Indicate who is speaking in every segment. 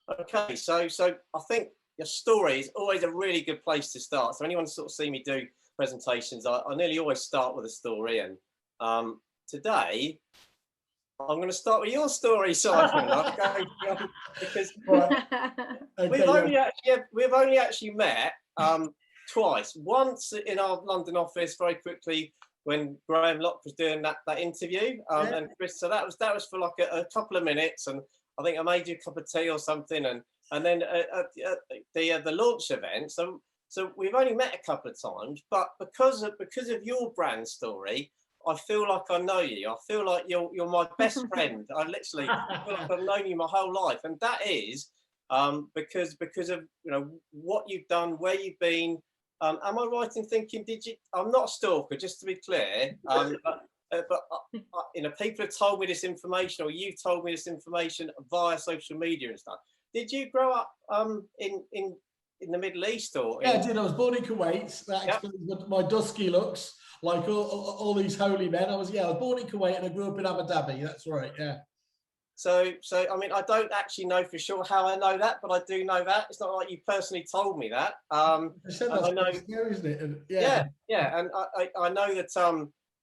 Speaker 1: Okay, so I think your story is always a really good place to start. So anyone sort of see me do presentations, I nearly always start with a story. And today I'm going to start with your story, Simon. Because we've only actually met twice. Once in our London office, very quickly, when Graham Locke was doing that interview, and Chris. So that was for like a couple of minutes, and I think I made you a cup of tea or something, and then the launch event. So we've only met a couple of times, but because of your brand story, I feel like I know you. I feel like you're my best friend. I literally feel like I've known you my whole life, and that is because of what you've done, where you've been. Am I right in thinking? I'm not a stalker, just to be clear. But people have told me this information, or you told me this information via social media and stuff. Did you grow up in the Middle East, or?
Speaker 2: Yeah, I did. I was born in Kuwait. That explains my dusky looks, like all these holy men. I was born in Kuwait and I grew up in Abu Dhabi. That's right. Yeah.
Speaker 1: So I mean, I don't actually know for sure how I know that, but I do know that. It's not like you personally told me that.
Speaker 2: I know, scary, isn't it? And,
Speaker 1: yeah, and I know that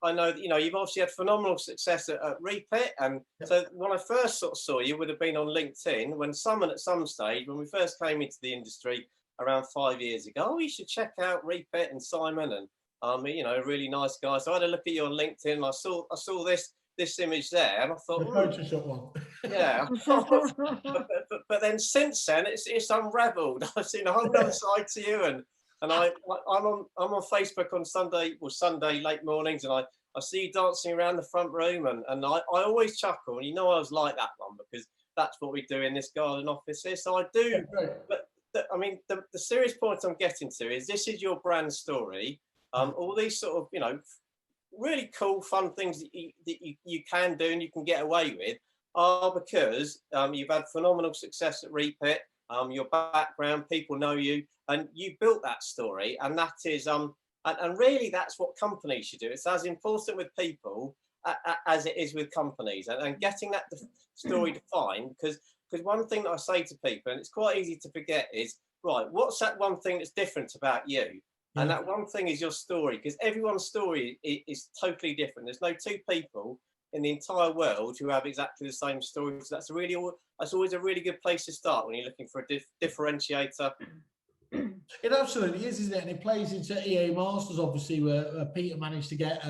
Speaker 1: I know that you've obviously had phenomenal success at Repeat, and so when I first sort of saw you would have been on LinkedIn when someone at some stage, when we first came into the industry around 5 years ago, oh, you should check out Repeat and Simon, and a really nice guy. So I had a look at you on LinkedIn, and I saw this image there, and I thought,
Speaker 2: the Photoshop one.
Speaker 1: Yeah. but then since then it's unravelled. I've seen a whole other side to you, and I'm on Facebook on Sunday late mornings, and I see you dancing around the front room, and I always chuckle, and I was like that one because that's what we do in this garden office here. So I do, but I mean the serious point I'm getting to is this is your brand story. All these sort of really cool, fun things that you can do and you can get away with are because you've had phenomenal success at Repeat. Your background, people know you, and you built that story, and that is and really that's what companies should do. It's as important with people as it is with companies, and getting that story defined. Because one thing that I say to people, and it's quite easy to forget, is right, what's that one thing that's different about you? And that one thing is your story, because everyone's story is totally different. There's no two people in the entire world who have exactly the same story. So that's always a really good place to start when you're looking for a differentiator.
Speaker 2: It absolutely is, isn't it? And it plays into EA Masters, obviously, where Peter managed to get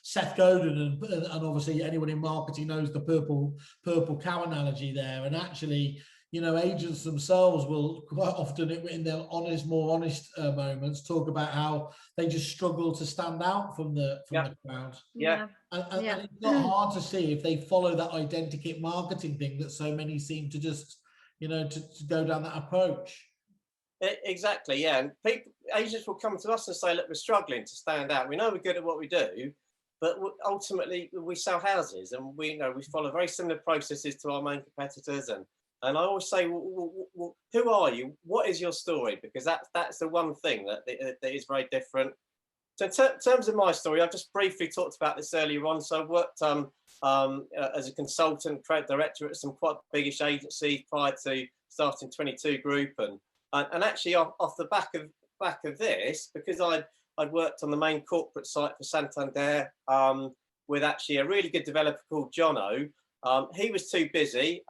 Speaker 2: Seth Godin, and obviously anyone in marketing knows the purple cow analogy there. And actually, agents themselves will quite often, in their more honest moments, talk about how they just struggle to stand out from the crowd.
Speaker 1: Yeah.
Speaker 2: And it's not hard to see if they follow that identikit marketing thing that so many seem to just, to go down that approach.
Speaker 1: Exactly, yeah. And agents will come to us and say, look, we're struggling to stand out. We know we're good at what we do, but ultimately we sell houses, and we follow very similar processes to our main competitors. And I always say, well, who are you? What is your story? Because that's the one thing that is very different. So in terms of my story, I've just briefly talked about this earlier on. So I worked as a consultant, creative director at some quite biggish agencies prior to starting 22 Group, and actually off the back of this, because I'd worked on the main corporate site for Santander with actually a really good developer called Jono. He was too busy.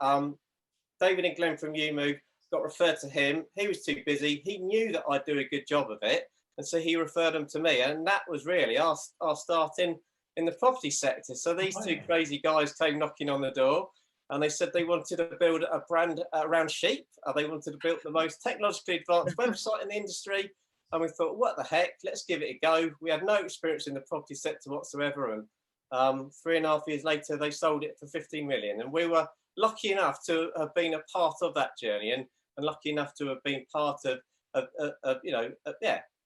Speaker 1: David and Glenn from UMove got referred to him. He was too busy. He knew that I'd do a good job of it, and so he referred them to me. And that was really our start in the property sector. So these two crazy guys came knocking on the door, and they said they wanted to build a brand around sheep. They wanted to build the most technologically advanced website in the industry. And we thought, what the heck, let's give it a go. We had no experience in the property sector whatsoever. And 3.5 years later, they sold it for 15 million. And we were lucky enough to have been a part of that journey, and lucky enough to have been part of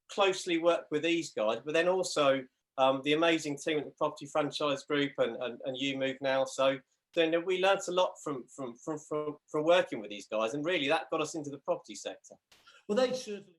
Speaker 1: closely worked with these guys, but then also the amazing team at the Property Franchise Group and UMove now. So then we learned a lot from working with these guys, and really that got us into the property sector.
Speaker 2: Well, they certainly.